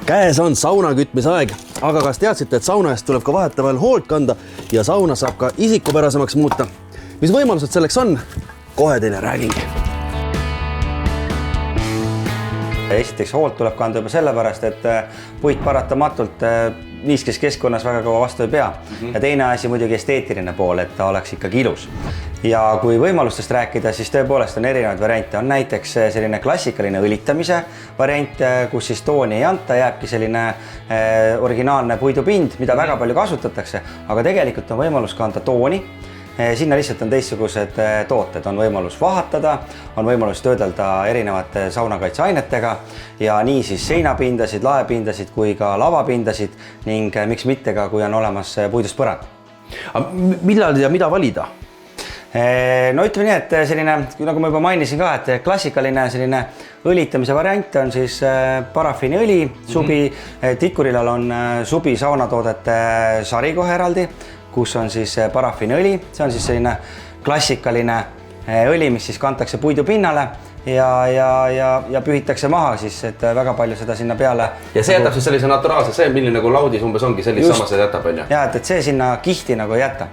Käes on sauna kütmise aeg, aga kas teadsite, et sauna eest tuleb ka vahetevahel hoolt kanda ja sauna saab ka isikupärasemaks muuta? Mis võimalused selleks on? Kohe teile räägingi. Esiteks hoolt tuleb kanda juba sellepärast, et puit paratamatult niiskes keskkonnas väga kaua vastu ei pea. Ja teine asi muidugi esteetiline pool, et ta oleks ikkagi ilus. Ja kui võimalustest rääkida, siis tõepoolest on erinevaid variante. On näiteks selline klassikaline õlitamise variant, kus siis tooni ei anta, jääbki selline originaalne puidupind, mida väga palju kasutatakse, aga tegelikult on võimalus kanda tooni. Sinna lihtsalt on teistsugused tooted, on võimalus vahatada, on võimalus töödelda erinevate saunakaitseainetega ja nii siis seinapindasid, laepindasid kui ka lavapindasid ning miks mitte ka, kui on olemas puidust põrand. Millal ja mida valida? No ütleme nii, et selline, nagu ma juba mainisin ka, et klassikaline selline õlitamise variant on siis parafiiniõli, subi, Tikkurilal on subi saunatoodete sari kohe eraldi, kus on siis parafiiniõli, see on siis selline klassikaline õli, mis siis kantakse puidu pinnale ja pühitakse maha siis, et väga palju seda sinna peale. Ja see jätab siis sellise naturaalse, see milline nagu laudis umbes ongi sellist sama see jätab, on ju? Ja, et see sinna kihti nagu ei jäta.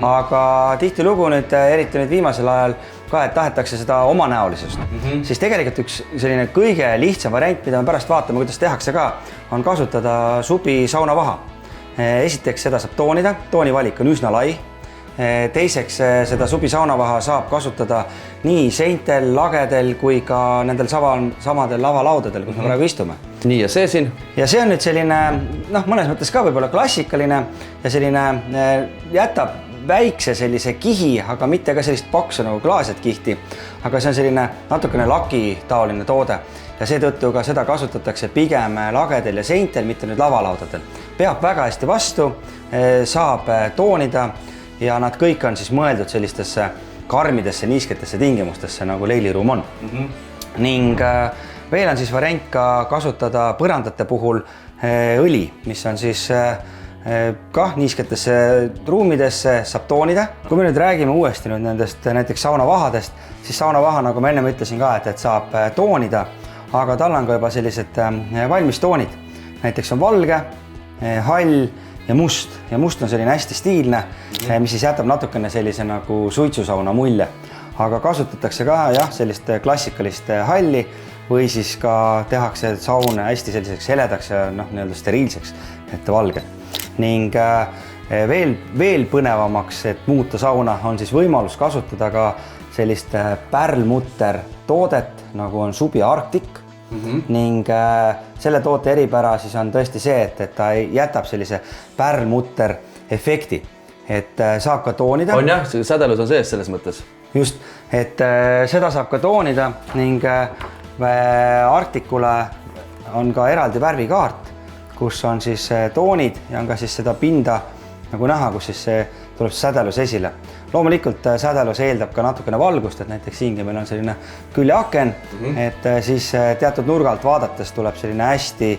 Aga tihti lugu nüüd, eriti nüüd viimasel ajal ka, et tahetakse seda omanäolisust, siis tegelikult üks selline kõige lihtsam variant, mida me pärast vaatame, kuidas tehakse ka, on kasutada subi saunavaha. Esiteks seda saab toonida, toonivalik on üsna lai. Teiseks seda subi saunavaha saab kasutada nii seintel, lagedel kui ka nendel samadel lavalaudadel, kus me praegu istume. Nii, ja see siin? Ja see on nüüd selline, mõnes mõttes ka võib-olla klassikaline ja selline jätab väikse sellise kihi, aga mitte ka sellist paksu nagu klaased kihti, aga see on selline natukene lakitaoline toode ja seetõttu ka seda kasutatakse pigem lagedel ja seintel, mitte nüüd lavalaudadel. Peab väga hästi vastu, saab toonida ja nad kõik on siis mõeldud sellistesse karmidesse, niisketesse tingimustesse, nagu leiliruum on. Ning veel on siis variant ka kasutada põrandate puhul õli, mis on siis kah niisketesse ruumidesse saab toonida. Kui me nüüd räägime uuesti nüüd nendest näiteks saunavahadest, siis saunavaha, nagu ma enne ütlesin ka, et saab toonida, aga tal on ka juba sellised valmis toonid. Näiteks on valge, hall ja must on selline hästi stiilne, mis siis jätab natukene sellise nagu suitsusauna mulje. Aga kasutatakse ka sellist klassikalist halli või siis ka tehakse saun hästi selliseks heledaks ja nii-öelda steriilseks, et valge. Ning veel põnevamaks, et muuta sauna, on siis võimalus kasutada ka sellist pärlmutter toodet, nagu on subi Arctic. Ning selle toote eripära siis on tõesti see, et ta jätab sellise pärlmutter efekti, et saab ka toonida. On jah, sädelus on sees selles mõttes. Just, et seda saab ka toonida ning Arcticule on ka eraldi värvikaart, kus on siis toonid ja on ka siis seda pinda nagu näha, kus siis tuleb sädelus esile. Loomulikult sädelus eeldab ka natukene valgust, et näiteks siingi meil on selline küljeaken, et siis teatud nurgalt vaadates tuleb selline hästi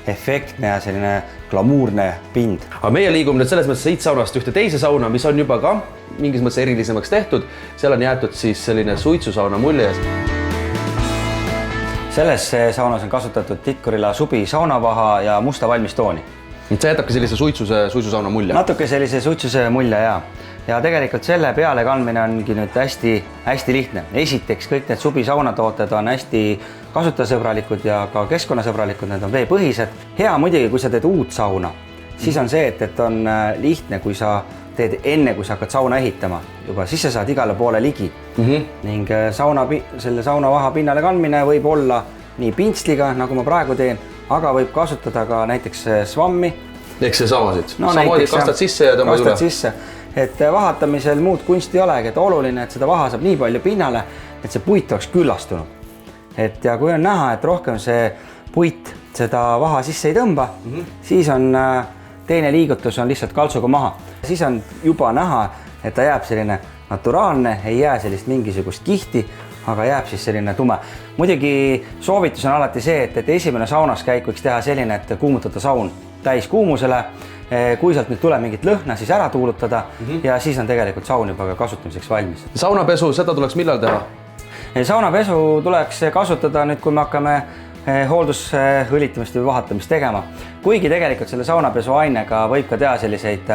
efektne ja selline glamuurne pind. Aga meie liigume nüüd selles mõttes siit saunast ühte teise sauna, mis on juba ka mingis mõttes erilisemaks tehtud. Seal on jäetud siis selline suitsusauna mulje. Selles saunas on kasutatud Tikkurila subi saunavaha ja musta valmistooni. See jätabki sellise suitsusauna mulje? Natuke sellise suitsuse mulje, ja tegelikult selle peale kandmine ongi nüüd hästi lihtne. Esiteks kõik need subi saunatooted on hästi kasutajasõbralikud ja ka keskkonnasõbralikud, need on veepõhised. Hea muidugi, kui sa teed uut sauna, siis on see, et on lihtne, kui sa teed enne, kui sa hakkad sauna ehitama juba, siis sa saad igale poole ligi. Ning selle saunavaha pinnale kandmine võib olla nii pintsliga, nagu ma praegu teen, aga võib kasutada ka näiteks svammi. Ehk see samasid? No, samamoodi kastad sisse ja tõmbad üle? Et vahatamisel muud kunsti ei olegi, et oluline, et seda vaha saab nii palju pinnale, et see puit oleks küllastunud. Ja kui on näha, et rohkem see puit seda vaha sisse ei tõmba, siis on teine liigutus on lihtsalt kaltsuga maha. Siis on juba näha, et ta jääb selline naturaalne, ei jää sellist mingisugust kihti, aga jääb siis selline tume. Muidugi soovitus on alati see, et esimene saunas käik võiks teha selline, et kuumutada saun täis kuumusele. Kui sealt nüüd tuleb mingit lõhna, siis ära tuulutada ja siis on tegelikult saun juba kasutamiseks valmis. Saunapesu, seda tuleks millal teha? Saunapesu tuleks kasutada nüüd, kui me hakkame hooldusõlitamist või vahatamist tegema. Kuigi tegelikult selle saunapesuainega võib ka teha selliseid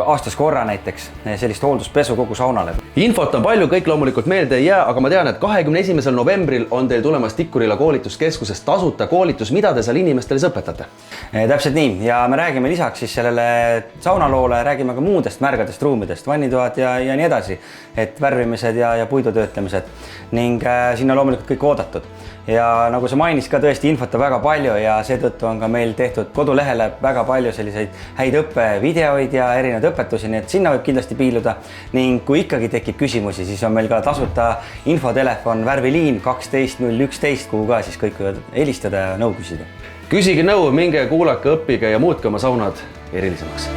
aastas korra näiteks sellist hoolduspesu kogu saunale. Infot on palju, kõik loomulikult meelde ei jää, aga ma tean, et 21. novembril on teil tulemas Tikkurila koolituskeskuses tasuta koolitus, mida te seal inimestele õpetate? Täpselt nii ja me räägime lisaks siis sellele saunaloole, räägime ka muudest märgadest ruumidest, vannitoad ja nii edasi, et värvimised ja puidu töötlemised ning sinna loomulikult kõik oodatud. Ja nagu sa mainis ka tõesti infot on väga palju ja seetõttu on ka meil tehtud kodulehele väga palju selliseid häid õppevideoid ja erinevaid õpetusi, nii et sinna võib kindlasti piiluda ning kui ikkagi tekib küsimusi, siis on meil ka tasuta infotelefon värviliin 12 011, kuhu ka siis kõik võivad helistada ja nõu küsida. Küsige nõu, minge kuulake, õppige ja muutke oma saunad erilisemaks.